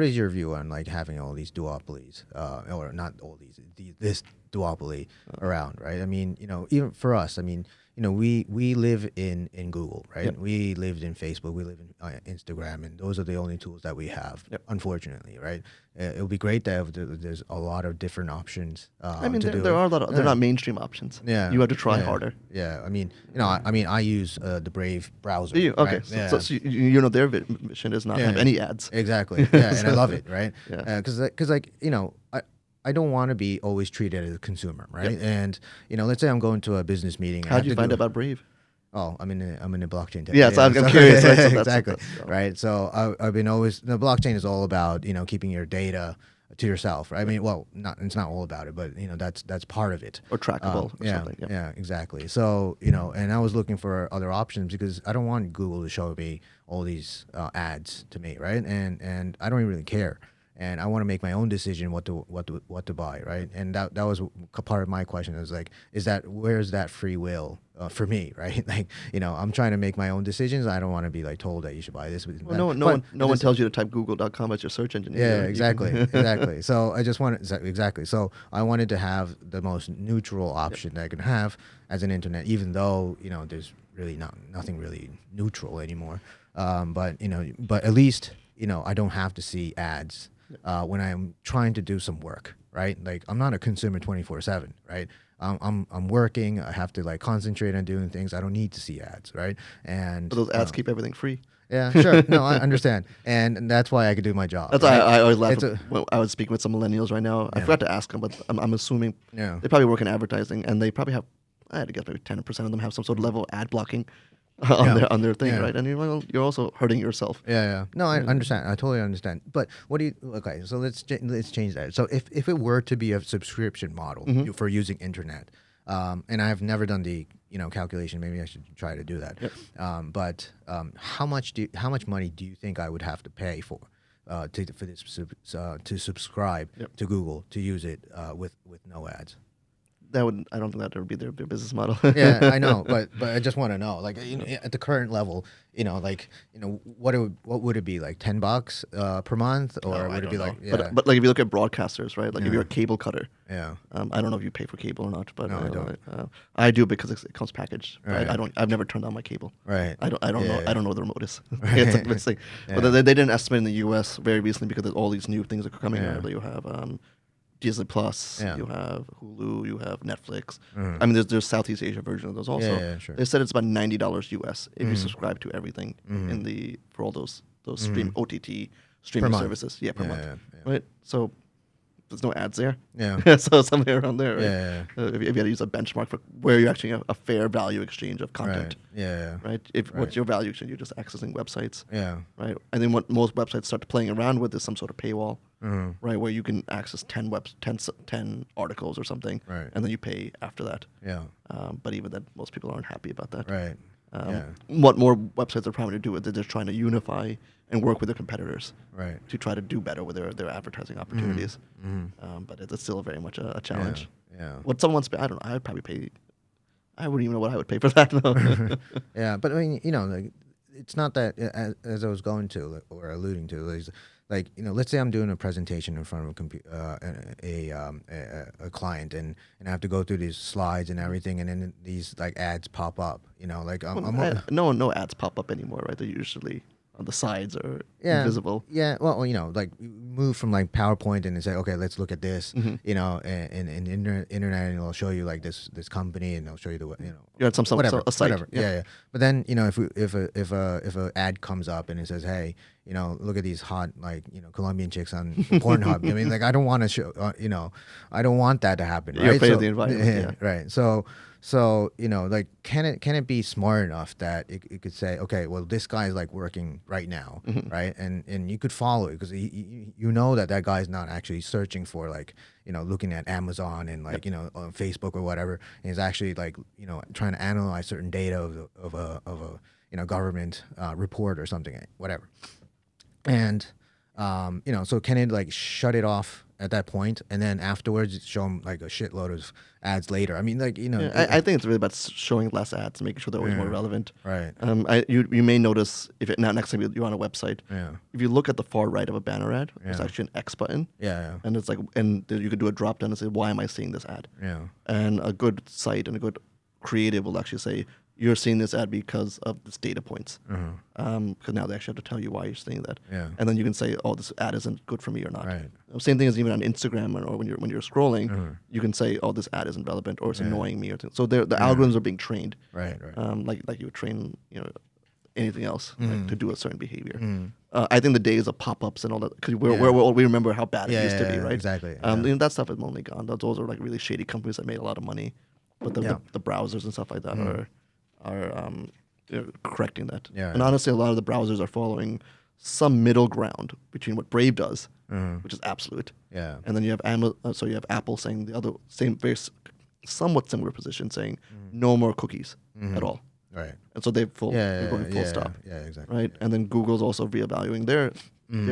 is your view on like having all these duopolies, or not all these, this duopoly around, right? I mean, even for us, I mean, we live in Google, right? Yep. We lived in Facebook, we live in Instagram, and those are the only tools that we have, Yep. unfortunately, right? It would be great to have there's a lot of different options. I mean, to do there it. are a lot of, they're not mainstream options. Yeah, You have to try yeah, harder. Yeah, I mean, I use the Brave browser. Do you? Okay. right? So, Yeah. so their mission is not have any ads. Exactly. Yeah, and I love it, right? Yeah. Because like I don't want to be always treated as a consumer, right? Yep. And let's say I'm going to a business meeting. How did you find out about Brave? Oh, I'm in the blockchain tech. Yeah, so I'm curious. Right? So Exactly. Right. So I've been always the blockchain is all about keeping your data to yourself, right? I mean, well, it's not all about it, but that's part of it. Or trackable or yeah, something. Yep. Yeah, exactly. So and I was looking for other options because I don't want Google to show me all these ads to me, right? And I don't really care. And I want to make my own decision what to buy, right? And that was part of my question. Is like, where's that free will for me, right? Like, I'm trying to make my own decisions. I don't want to be like told that you should buy this. Well, no one tells you to type google.com as your search engine. Yeah, exactly, exactly. So I just wanted exactly. So I wanted to have the most neutral option that I can have as an internet, even though there's really nothing really neutral anymore. But at least I don't have to see ads. When I'm trying to do some work, right? Like I'm not a consumer 24/7, right? I'm working. I have to like concentrate on doing things. I don't need to see ads, right? And But those ads keep everything free. Yeah, sure. No, I understand, and that's why I could do my job. That's right? why I always laugh when I was speaking with some millennials right now. I forgot to ask them, but I'm assuming they probably work in advertising, and they probably have. I had to guess maybe 10% of them have some sort of level of ad blocking on their thing, right? And you're also hurting yourself. Yeah. No, I understand. I totally understand. But what do you? Okay, so let's change that. So if it were to be a subscription model for using internet, and I've never done the calculation. Maybe I should try to do that. Yep. But how much money do you think I would have to pay for to subscribe to Google to use it with no ads? I don't think that would be their business model. Yeah, I know, but I just want to know, like, at the current level, what would it be, like $10 per month, or would it be like? Yeah. But like if you look at broadcasters, right? Like if you're a cable cutter, Yeah. I don't know if you pay for cable or not, but No, I don't. I do because it comes packaged. Right. I've never turned on my cable. Right. I don't know. Yeah. I don't know what the remote is. It's like missing. Yeah. But they didn't estimate in the U.S. very recently because all these new things are coming Yeah. out. You have Disney Plus, Yeah. you have Hulu, you have Netflix. I mean, there's Southeast Asia version of those also. Yeah, sure. They said it's about $90 US if you subscribe to everything for all those stream OTT streaming month. services. Yeah, per Yeah, month. yeah. Right. So there's no ads there. Yeah. So somewhere around there. Right? Yeah. If you had to use a benchmark for where you're actually a fair value exchange of content. Right. Yeah. Right. What's your value exchange? You're just accessing websites. Yeah. Right. And then what most websites start playing around with is some sort of paywall. Mm-hmm. Right, where you can access 10 articles or something, Right. and then you pay after that. Yeah. But even then, most people aren't happy about that. Right. Yeah. What more websites are trying to do is they're just trying to unify and work with their competitors Right. to try to do better with their advertising opportunities. Mm-hmm. But it's still very much a challenge. Yeah. What someone wants to pay, I don't know, I would probably pay. I wouldn't even know what I would pay for that. No. Yeah, but I mean, like, it's not that, as I was going to or alluding to, is like, let's say I'm doing a presentation in front of a client, and I have to go through these slides and everything, and then these like ads pop up. Like No ads pop up anymore, right? They're usually on the sides or invisible. Yeah, well, like you move from like PowerPoint and say, okay, let's look at this, and internet, and it'll show you like this company, and it'll show you the Yeah, some whatever, a site. whatever. Yeah. But then if a ad comes up and it says, hey, look at these hot like Colombian chicks on Pornhub. I mean, like, I don't want to show, I don't want that to happen. You're Right? afraid of the environment. Yeah. Right. So like, can it be smart enough that it could say, okay, well, this guy is like working right now, right? And you could follow it because that guy's not actually searching for like looking at Amazon and like on Facebook or whatever. And he's actually like trying to analyze certain data of a government report or something, whatever. And so can it like shut it off at that point, and then afterwards show them like a shitload of ads later. I mean, like, you know, I think it's really about showing less ads, making sure they're always more relevant. Right. You may notice if it now next time you're on a website, Yeah. if you look at the far right of a banner ad, there's actually an X button. Yeah. And it's like, and you could do a drop down and say, why am I seeing this ad? Yeah. And a good site and a good creative will actually say, you're seeing this ad because of this data points. Because now they actually have to tell you why you're seeing that. Yeah. And then you can say, oh, this ad isn't good for me or not. Right. Same thing as even on Instagram or when you're scrolling, you can say, oh, this ad isn't relevant or it's annoying me. So the algorithms are being trained. Right. Right. Like you would train, anything else like, to do a certain behavior. I think the days of pop-ups and all that, because we remember how bad it used to be, right? Exactly. That stuff is only gone. Those are like really shady companies that made a lot of money, but the browsers and stuff like that are correcting that. Yeah. And honestly, a lot of the browsers are following some middle ground between what Brave does, which is absolute, Yeah. and then you have you have Apple saying the other somewhat similar position, saying no more cookies at all. Right. And so they're going full stop. Yeah, exactly. Right. And then Google's also reevaluating their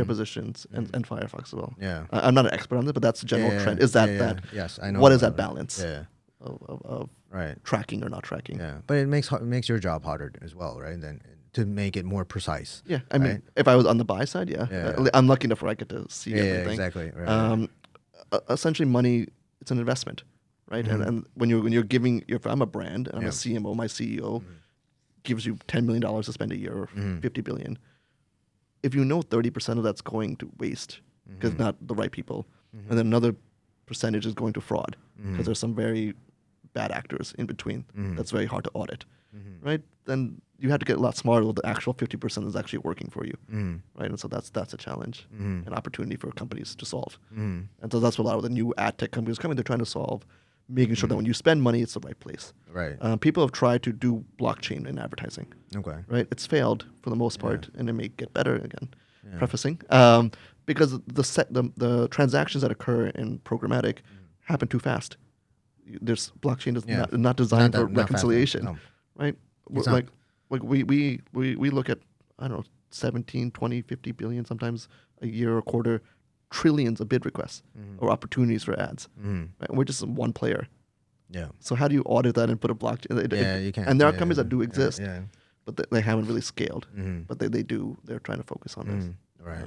positions and Firefox as well. Yeah. I'm not an expert on this, but that's the general trend. Is that Yes, I know. what is that balance of right. tracking or not tracking? Yeah. But it makes your job harder as well, right? Then to make it more precise. Yeah. I mean, if I was on the buy side, I'm lucky enough where I get to see everything. Yeah, exactly. Right. Essentially, money, it's an investment, right? And when you're giving, if I'm a brand and I'm a CMO, my CEO gives you $10 million to spend a year or $50 billion. If you know 30% of that's going to waste because not the right people, and then another percentage is going to fraud because there's some very bad actors in between that's very hard to audit, right? Then you have to get a lot smarter with the actual 50% is actually working for you, right? And so that's a challenge, an opportunity for companies to solve. And so that's what a lot of the new ad tech companies coming. They're trying to solve, making sure that when you spend money, it's the right place. Right. People have tried to do blockchain in advertising. Okay. Right. It's failed for the most part, and it may get better again. Prefacing, because the transactions that occur in programmatic happen too fast. There's blockchain is not designed for reconciliation, right? Like we look at, I don't know, 17, 20, 50 billion sometimes a year or quarter, trillions of bid requests or opportunities for ads. Right? We're just one player. Yeah. So how do you audit that and put a blockchain? You can't. And there are companies that do exist, Yeah. but they haven't really scaled. But they do. They're trying to focus on this. Right.